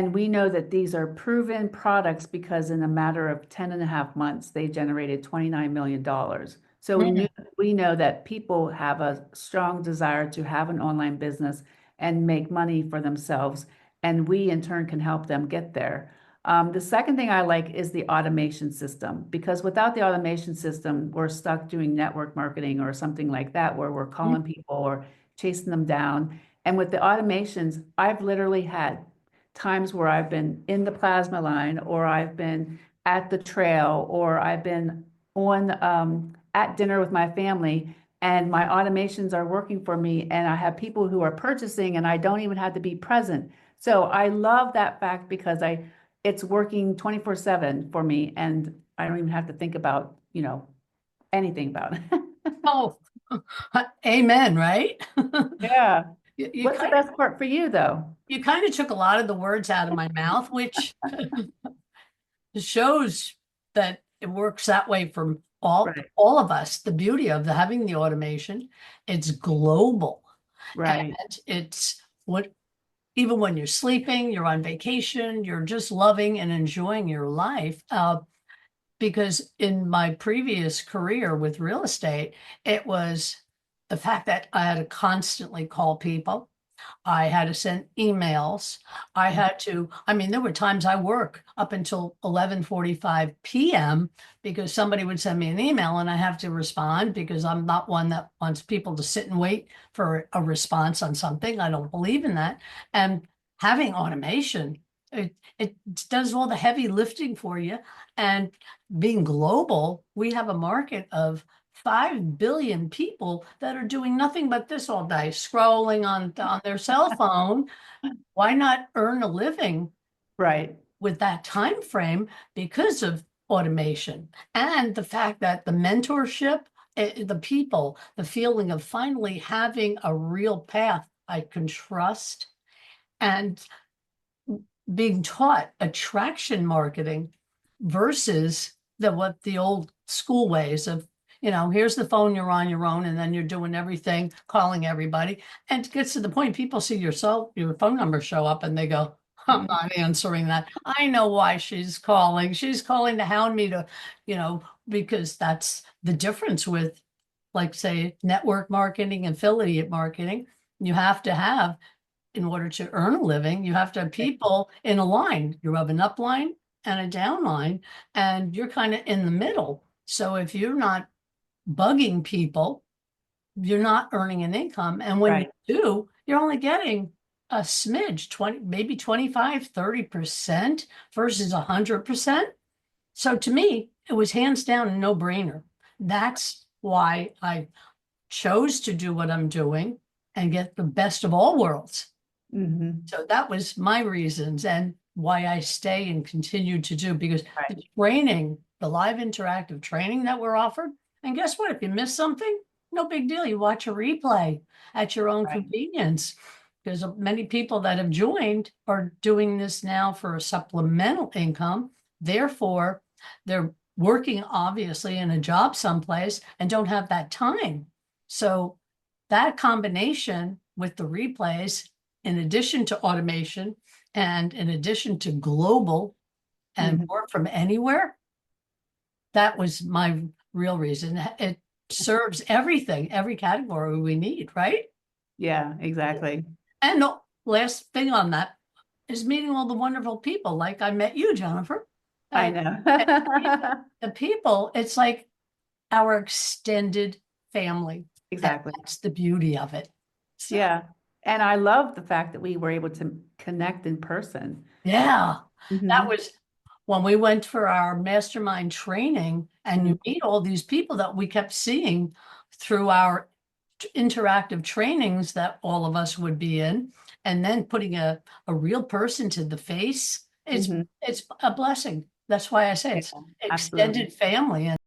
And we know that these are proven products because in a matter of 10 and a half months, they generated $29 million. So we know that people have a strong desire to have an online business and make money for themselves, and we in turn can help them get there. The second thing I like is the automation system, because without the automation system, we're stuck doing network marketing or something like that, where we're calling people or chasing them down. And with the automations, I've literally had times where I've been in the plasma line, or I've been at the trail, or I've been on at dinner with my family, and my automations are working for me, and I have people who are purchasing, and I don't even have to be present. So I love that fact because it's working 24/7 for me, and I don't even have to think about, anything about it. Oh, amen, right? Yeah. You, you What's the kind of best part for you though? you kind of took a lot of the words out of my mouth, which shows that it works that way for Right, all of us. The beauty of having the automation, it's global, and right, it's what even when you're sleeping, you're on vacation, you're just loving and enjoying your life. Because in my previous career with real estate, it was the fact that I had to constantly call people. I had to send emails. I mean, there were times I work up until 11:45 p.m. because somebody would send me an email and I have to respond because I'm not one that wants people to sit and wait for a response on something. I don't believe in that. And having automation, it does all the heavy lifting for you. And being global, we have a market of 5 billion people that are doing nothing but this all day, scrolling on their cell phone. Why not earn a living right. with that time frame because of automation and the fact that the mentorship, the people, the feeling of finally having a real path I can trust, and being taught attraction marketing versus what the old school ways of, here's the phone, you're on your own, and then you're doing everything, calling everybody. And it gets to the point people see your phone number show up and they go, I'm not answering that. I know why she's calling. She's calling to hound me to, because that's the difference with, like, say, network marketing, affiliate marketing. You have to have, in order to earn a living, you have to have people in a line. You have an upline and a downline, and you're kind of in the middle. So if you're not bugging people, you're not earning an income. And when you Right. do, you're only getting a smidge, 20, maybe 25, 30% versus 100%. So to me, it was hands down a no-brainer. That's why I chose to do what I'm doing and get the best of all worlds. Hmm. So that was my reasons and why I stay and continue to do, because Right. the training, the live interactive training that we're offered, and guess what? If you miss something, no big deal. You watch a replay at your own Right. convenience. Because many people that have joined are doing this now for a supplemental income. Therefore, they're working obviously in a job someplace and don't have that time. So that combination with the replays, in addition to automation and in addition to global and Hmm. work from anywhere, that was my real reason. It serves everything, every category we need, right? Yeah, exactly. And the last thing on that is meeting all the wonderful people. Like I met you, Jennifer. I And, know. and the people, it's like our extended family. And Exactly. that's the beauty of it. So, Yeah. And I love the fact that we were able to connect in person. yeah, that Hmm. was when we went for our mastermind training, and you meet all these people that we kept seeing through our interactive trainings that all of us would be in, and then putting a real person to the face. It's Hmm. it's a blessing. That's why I say Yeah, it's absolutely. extended family. And